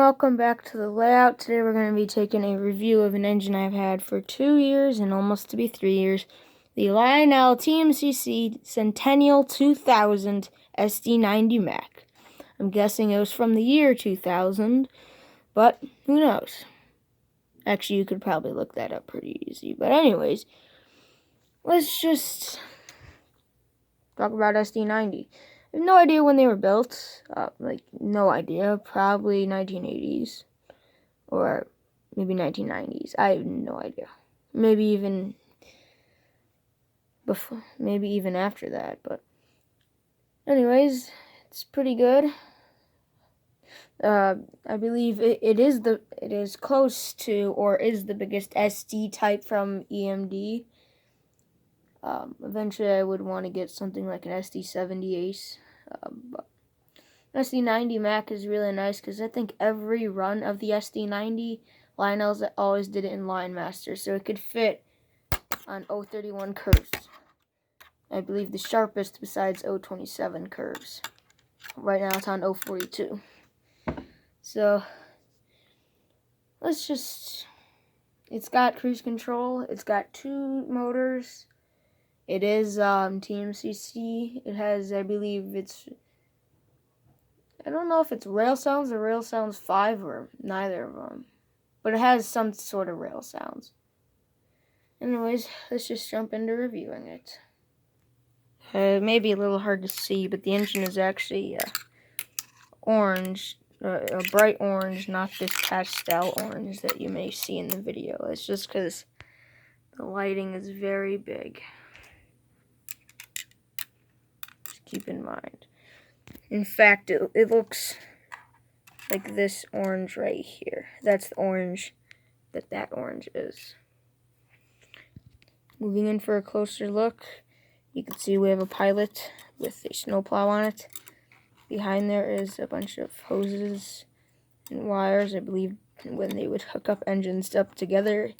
welcome back to the layout. Today we're going to be taking a review of an engine I've had for 2 years and almost to be 3 years. The Lionel Centennial 2000 SD90MAc. I'm guessing it was from the year 2000, but who knows? Actually, you could probably look that up pretty easy. But anyways, let's just talk about SD90. I have no idea when they were built. No idea. Probably 1980s. Or maybe 1990s. I have no idea. Maybe even before, maybe even after that. But anyways, it's pretty good. I believe it is close to or is the biggest SD type from EMD. Eventually, I would want to get something like an SD70 Ace. But SD90MAc is really nice because I think every run of the SD90, Lionel's always did it in Line Master, so it could fit on 031 curves. I believe the sharpest besides 027 curves. Right now it's on 042. So it's got cruise control. It's got 2 motors. It is TMCC. It has, I believe I don't know if it's rail sounds or rail sounds 5 or neither of them. But it has some sort of rail sounds. Anyways, let's just jump into reviewing it. It may be a little hard to see, but the engine is actually orange, a bright orange, not this pastel orange that you may see in the video. It's just because the lighting is very big. Just keep in mind. In fact, it looks like this orange right here. That's the orange that orange is. Moving in for a closer look, you can see we have a pilot with a snowplow on it. Behind there is a bunch of hoses and wires. I believe when they would hook up engines up together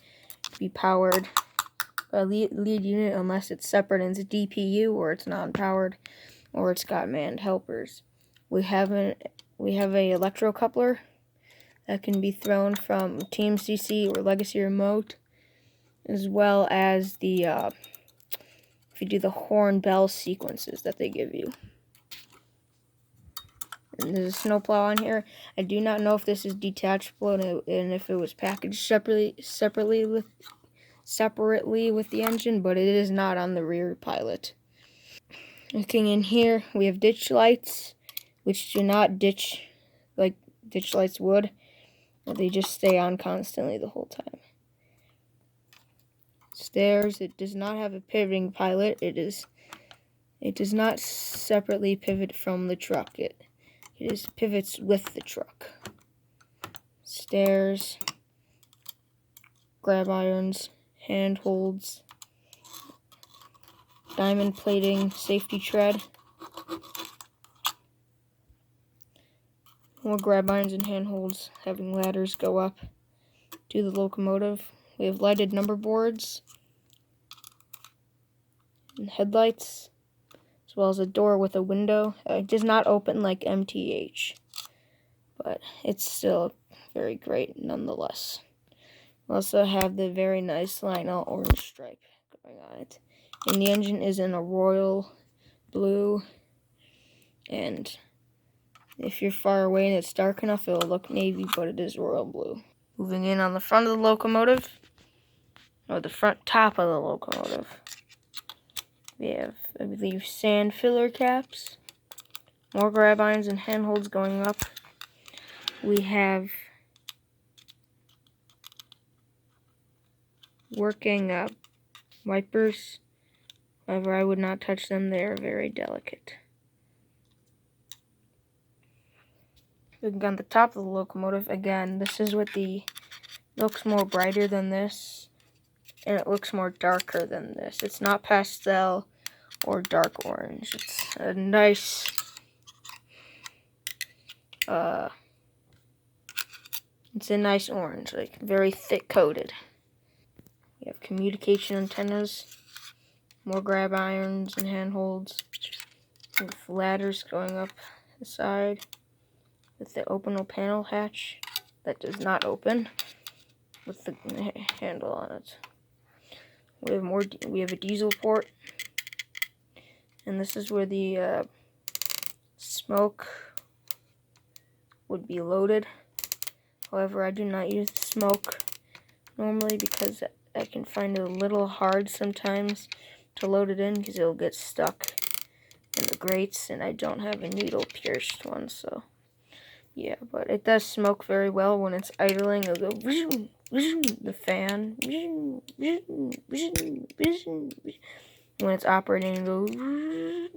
to be powered by a lead unit, unless it's separate and it's DPU or it's non-powered or it's got manned helpers. We have a electrocoupler that can be thrown from TMCC or Legacy Remote, as well as the if you do the horn bell sequences that they give you. And there's a snowplow on here. I do not know if this is detachable and if it was packaged separately with the engine, but it is not on the rear pilot. Looking in here, we have ditch lights, which do not ditch like ditch lights would. They just stay on constantly the whole time. Stairs, it does not have a pivoting pilot. It does not separately pivot from the truck. It pivots with the truck. Stairs, grab irons, handholds, diamond plating, safety tread, more grab irons and handholds, having ladders go up to the locomotive. We have lighted number boards and headlights, as well as a door with a window. It does not open like MTH, but it's still very great nonetheless. We also have the very nice Lionel orange stripe going on it. And the engine is in a royal blue, and if you're far away and it's dark enough, it'll look navy, but it is royal blue. Moving in on the front of the locomotive, or the front top of the locomotive, we have, I believe, sand filler caps, more grab irons and handholds going up. We have working wipers. However, I would not touch them. They are very delicate. Looking on the top of the locomotive, again, this is what looks more brighter than this, and it looks more darker than this. It's not pastel or dark orange. It's a nice, it's a nice orange, like very thick coated. We have communication antennas, more grab irons and handholds, with ladders going up the side with the openable panel hatch. that does not open with the handle on it. We have a diesel port, and this is where the smoke would be loaded. However, I do not use the smoke normally because I can find it a little hard sometimes to load it in because it'll get stuck in the grates, and I don't have a needle pierced one, so yeah. But it does smoke very well when it's idling. It'll go the fan. When it's operating, it'll go.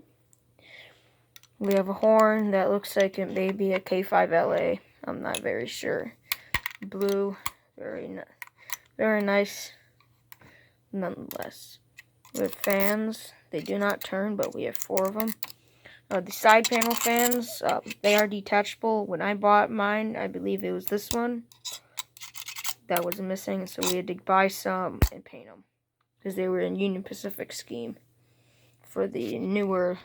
We have a horn that looks like it may be a K5LA. I'm not very sure. Blue, very nice nonetheless. We have fans. They do not turn, but we have 4 of them. The side panel fans, they are detachable. When I bought mine, I believe it was this one that was missing, so we had to buy some and paint them because they were in Union Pacific scheme for the newer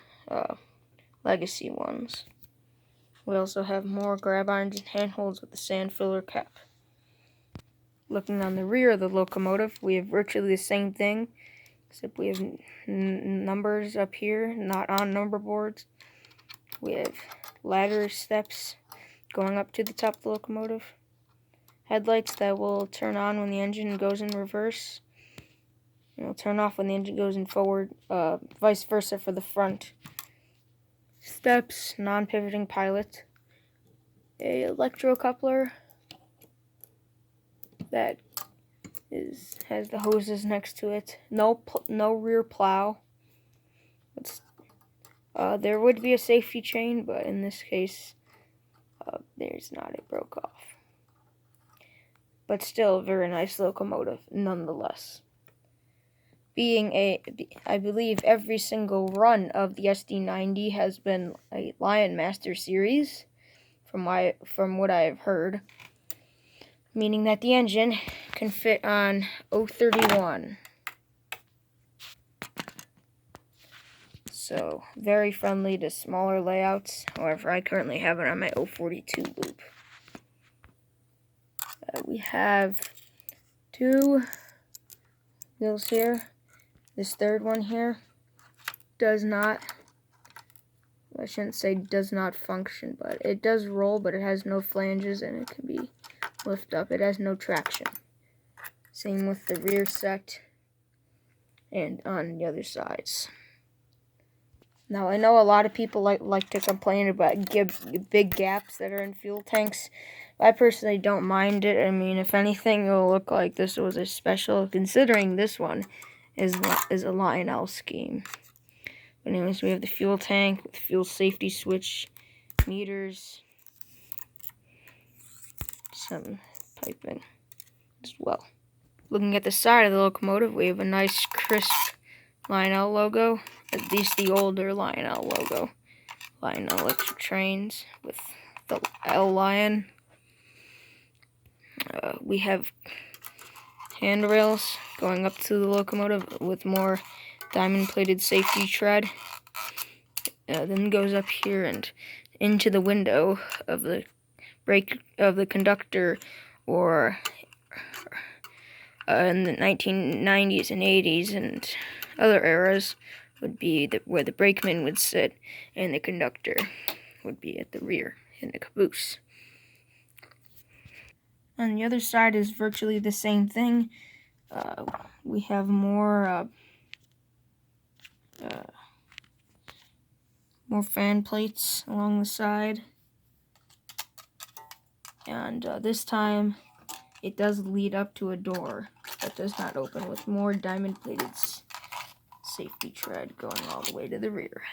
legacy ones. We also have more grab irons and handholds with the sand filler cap. Looking on the rear of the locomotive, we have virtually the same thing, except we have numbers up here, not on number boards. We have ladder steps going up to the top of the locomotive. Headlights that will turn on when the engine goes in reverse. And will turn off when the engine goes in forward, vice versa for the front. Steps, non-pivoting pilot. A electrocoupler that has the hoses next to it. No rear plow. There would be a safety chain, but in this case, there's not. It broke off. But still a very nice locomotive, nonetheless. I believe every single run of the SD90 has been a Lion Master series, from what I have heard. Meaning that the engine can fit on 031. So, very friendly to smaller layouts. However, I currently have it on my 042 loop. We have 2 wheels here. This third one here does not, I shouldn't say does not function, but it does roll, but it has no flanges and it can be lifted up. It has no traction. Same with the rear set and on the other sides. Now, I know a lot of people like to complain about big gaps that are in fuel tanks. I personally don't mind it. I mean, if anything, it'll look like this was a special, considering this one is a Lionel scheme. But anyways, we have the fuel tank with fuel safety switch, meters, some piping as well. Looking at the side of the locomotive, we have a nice crisp Lionel logo, at least the older Lionel logo. Lionel Electric Trains with the L Lion. We have handrails going up to the locomotive with more diamond-plated safety tread. Then goes up here and into the window of the brake of the conductor, or in the 1990s and 80s and other eras would be where the brakeman would sit, and the conductor would be at the rear in the caboose. On the other side is virtually the same thing. We have more fan plates along the side, and this time it does lead up to a door that does not open, with more diamond-plated safety tread going all the way to the rear.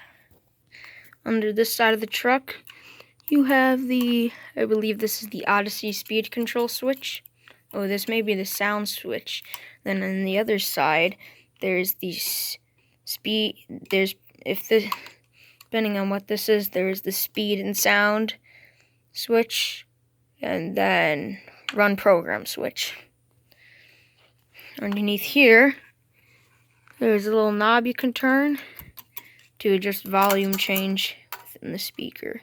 Under this side of the truck, you have I believe this is the Odyssey speed control switch. Oh, this may be the sound switch. Then on the other side, there's the depending on what this is, there's the speed and sound switch, and then run program switch. Underneath here, there's a little knob you can turn to adjust volume change within the speaker.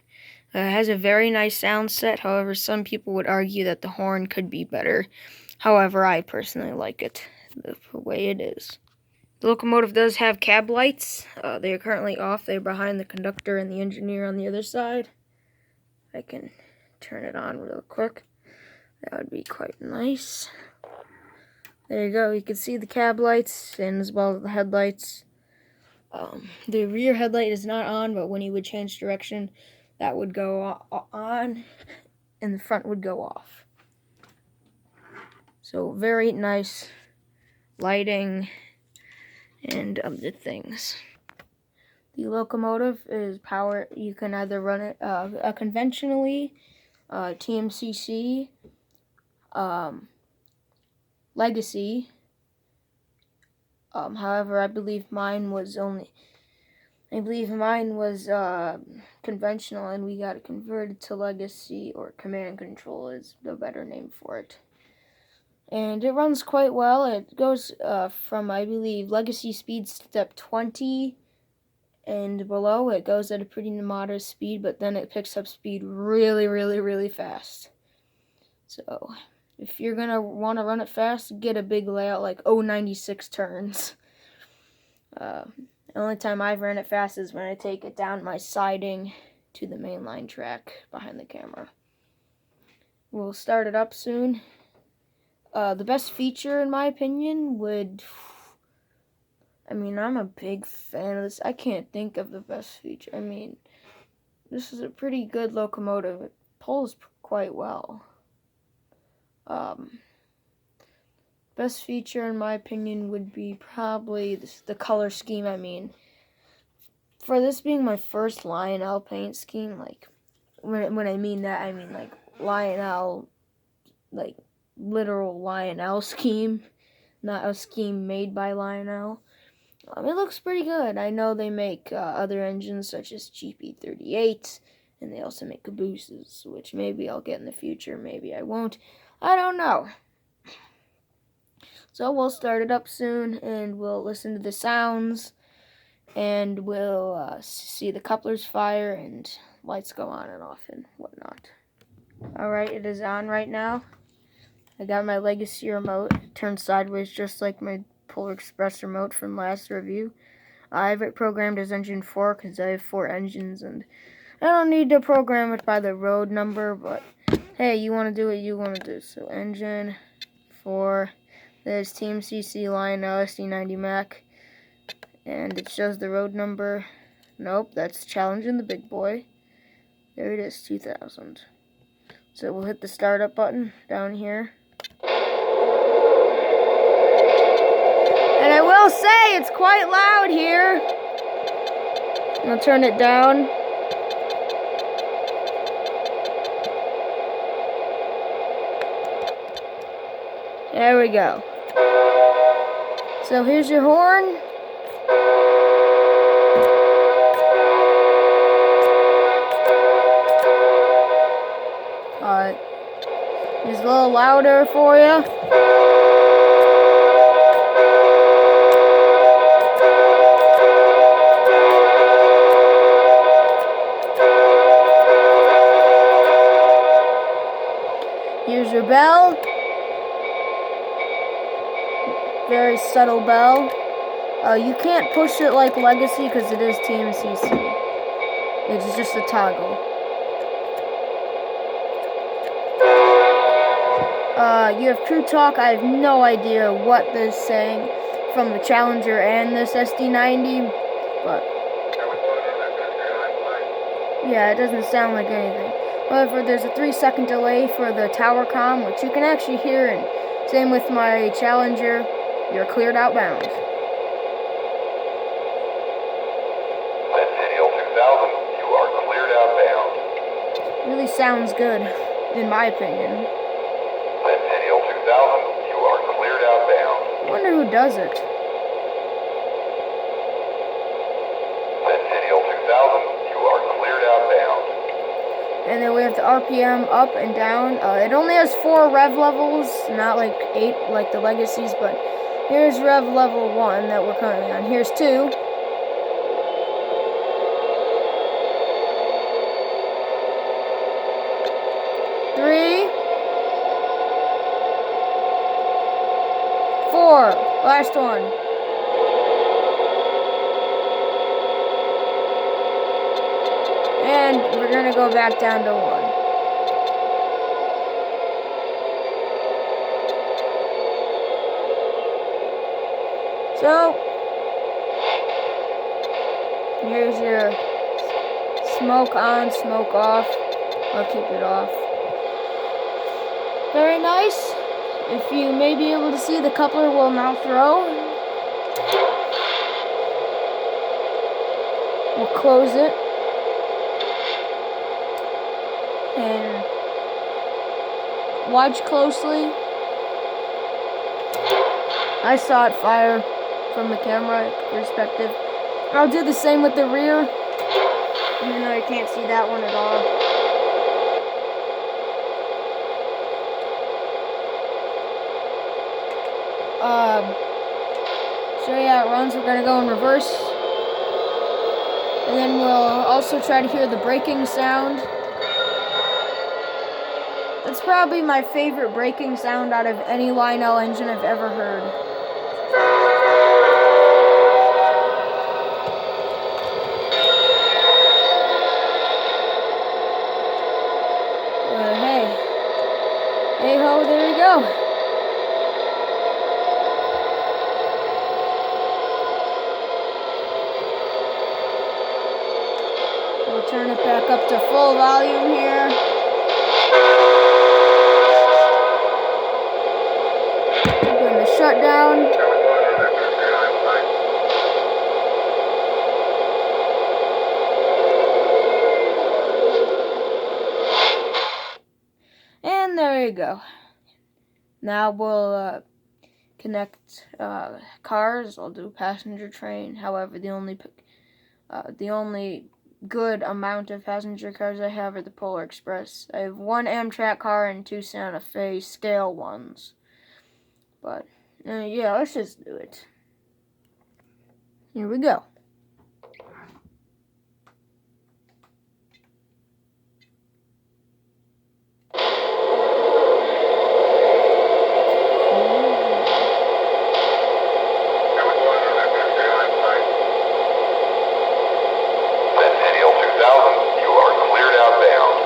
It has a very nice sound set. However, some people would argue that the horn could be better. However, I personally like it the way it is. The locomotive does have cab lights. They are currently off. They're behind the conductor and the engineer on the other side. I can turn it on real quick. That would be quite nice. There you go. You can see the cab lights and as well as the headlights. The rear headlight is not on, but when you would change direction, that would go on and the front would go off. So very nice lighting and other things. The locomotive is power. You can either run it conventionally, TMCC, Legacy. However, I believe mine was conventional, and we got it converted to Legacy, or Command Control is the better name for it. And it runs quite well. It goes from, I believe, Legacy speed step 20 and below. It goes at a pretty moderate speed, but then it picks up speed really, really, really fast. So if you're going to want to run it fast, get a big layout like 096 turns. The only time I've ran it fast is when I take it down my siding to the mainline track behind the camera. We'll start it up soon. The best feature, in my opinion, would... I mean, I'm a big fan of this. I can't think of the best feature. I mean, this is a pretty good locomotive. It pulls quite well. Best feature, in my opinion, would be probably the color scheme. I mean, for this being my first Lionel paint scheme, like, when I mean that, I mean, like, Lionel, like, literal Lionel scheme, not a scheme made by Lionel. It looks pretty good. I know they make other engines such as GP38, and they also make cabooses, which maybe I'll get in the future, maybe I won't. I don't know. So we'll start it up soon, and we'll listen to the sounds, and we'll see the couplers fire, and lights go on and off, and whatnot. Alright, it is on right now. I got my Legacy remote. It turns sideways just like my Polar Express remote from last review. I have it programmed as engine 4 because I have 4 engines, and I don't need to program it by the road number, but hey, you want to do what you want to do. So engine 4, there's TMCC Lionel SD90MAc, and it shows the road number. Nope, that's challenging the big boy. There it is, 2000. So we'll hit the startup button down here. And I will say, it's quite loud here. I'll turn it down. There we go. So here's your horn. Just a little louder for you. Here's your bell. Very subtle bell. You can't push it like Legacy because it is TMCC. It's just a toggle. You have crew talk. I have no idea what this is saying from the Challenger and this SD90, but yeah, it doesn't sound like anything. However, there's a 3-second delay for the tower comm, which you can actually hear, and same with my Challenger. You're cleared outbound. Centennial 2000, you are cleared outbound. Really sounds good, in my opinion. Centennial 2000, you are cleared outbound. I wonder who does it. Centennial 2000, you are cleared outbound. And then we have the RPM up and down. It only has 4 rev levels, not like 8 like the Legacies, but here's rev level 1 that we're currently on. Here's 2. 3, 4. Last one. And we're gonna go back down to 1. So, here's your smoke on, smoke off. I'll keep it off. Very nice. If you may be able to see, the coupler will now throw. We'll close it. And watch closely. I saw it fire from the camera perspective. I'll do the same with the rear, even though you can't see that one at all. So yeah, it runs. We're gonna go in reverse, and then we'll also try to hear the braking sound. That's probably my favorite braking sound out of any Lionel engine I've ever heard. Hey ho, there we go. We'll turn it back up to full volume here. Doing the shutdown. And there you go. Now we'll connect cars. I'll do passenger train. However, the only good amount of passenger cars I have are the Polar Express. I have 1 Amtrak car and 2 Santa Fe scale ones. But yeah, let's just do it. Here we go. Centennial 2000, you are cleared outbound.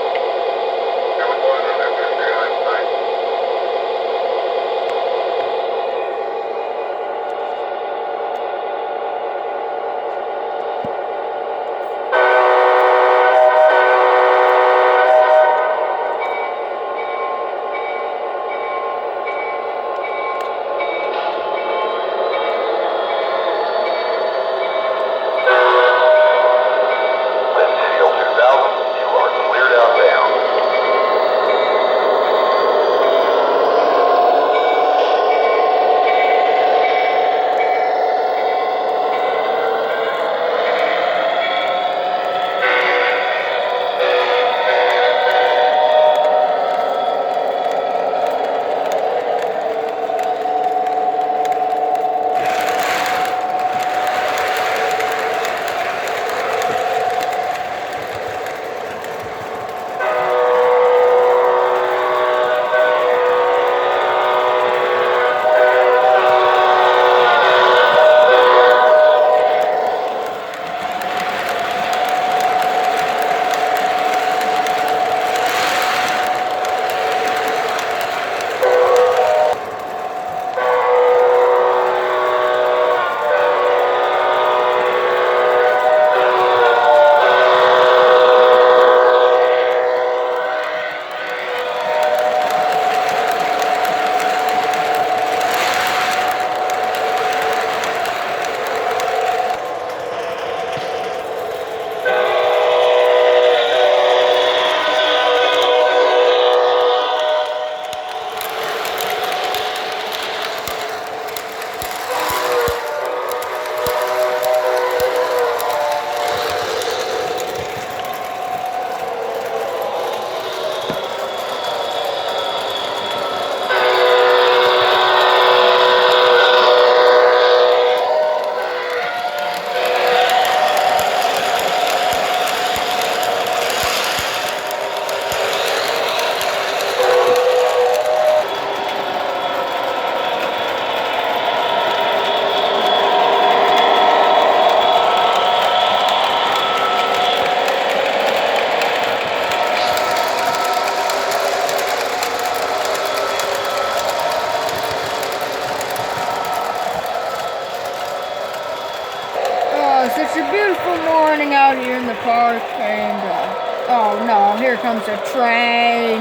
park, and oh no, here comes a train.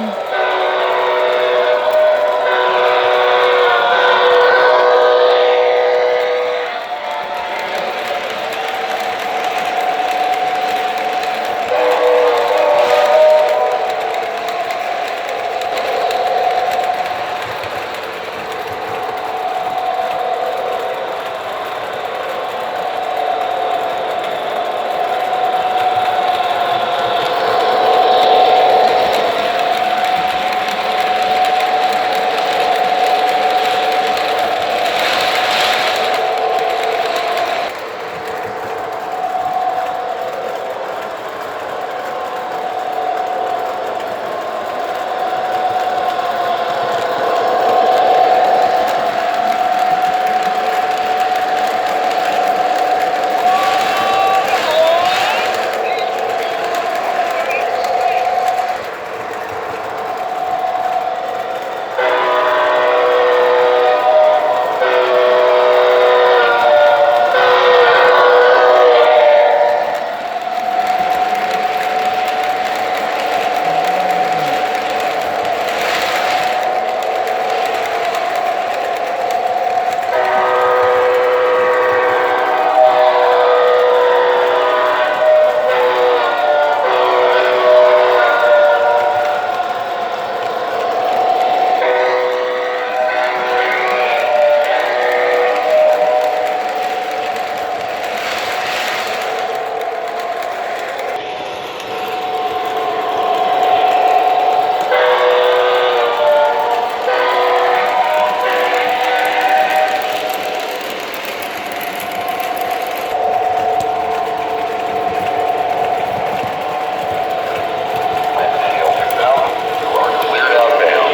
Centennial 2000, you are cleared outbound.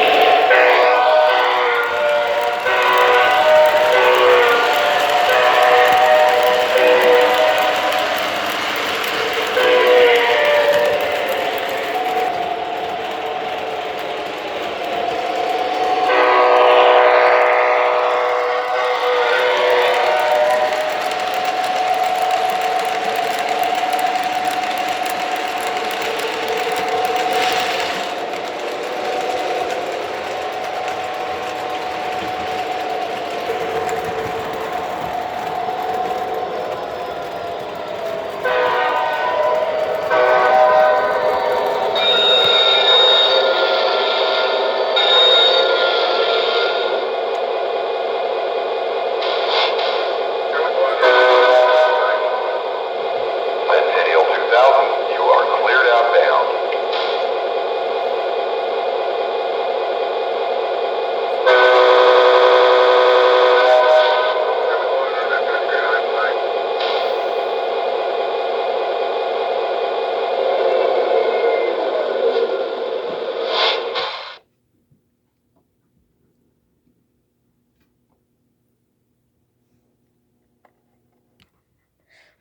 Centennial 2000, you are cleared outbound.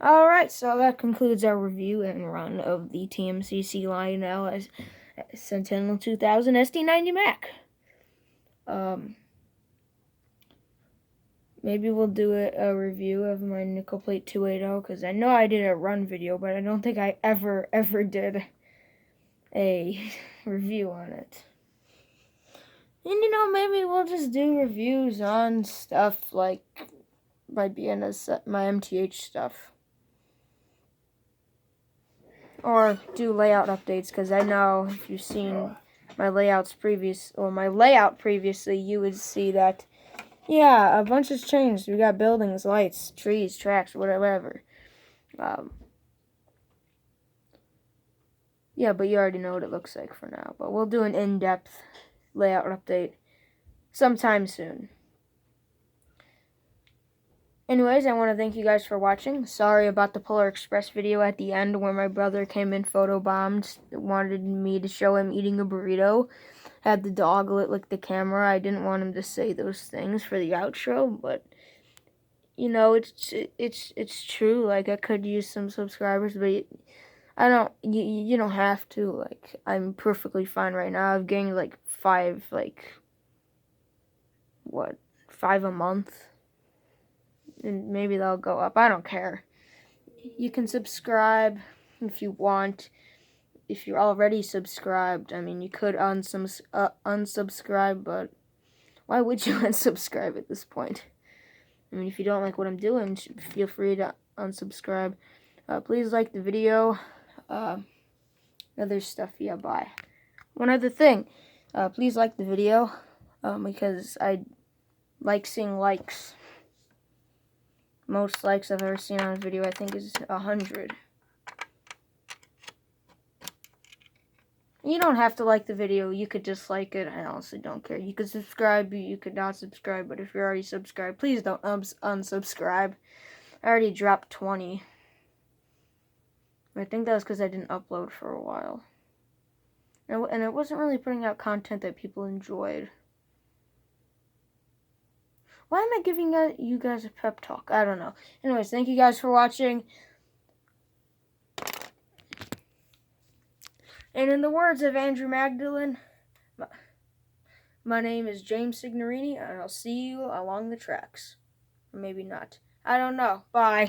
Alright, so that concludes our review and run of the TMCC Lionel Centennial 2000 SD90MAc. Maybe we'll do a review of my nickel plate 280, because I know I did a run video, but I don't think I ever did a review on it. And maybe we'll just do reviews on stuff like my BNS, my MTH stuff. Or do layout updates, because I know if you've seen my layout previously, you would see that, yeah, a bunch has changed. We got buildings, lights, trees, tracks, whatever. Yeah, but you already know what it looks like for now. But we'll do an in-depth layout update sometime soon. Anyways, I want to thank you guys for watching. Sorry about the Polar Express video at the end where my brother came in photobombed, wanted me to show him eating a burrito, had the dog lick the camera. I didn't want him to say those things for the outro, but it's true. Like, I could use some subscribers, but you don't have to. Like, I'm perfectly fine right now. I've gained like 5 a month. And maybe they'll go up. I don't care. You can subscribe. if you want. If you're already subscribed, I mean, you could unsubscribe, but why would you unsubscribe at this point? I mean, if you don't like what I'm doing, feel free to unsubscribe. Please like the video. Other stuff, yeah, bye. One other thing, please like the video, because I like seeing likes. Most likes I've ever seen on a video, I think, is 100. You don't have to like the video. You could dislike it. I honestly don't care. You could subscribe. You could not subscribe. But if you're already subscribed, please don't unsubscribe. I already dropped 20. I think that was because I didn't upload for a while. And it wasn't really putting out content that people enjoyed. Why am I giving you guys a pep talk? I don't know. Anyways, thank you guys for watching. And in the words of Andrew Magdalene, my name is James Signorini, and I'll see you along the tracks. Or maybe not. I don't know. Bye.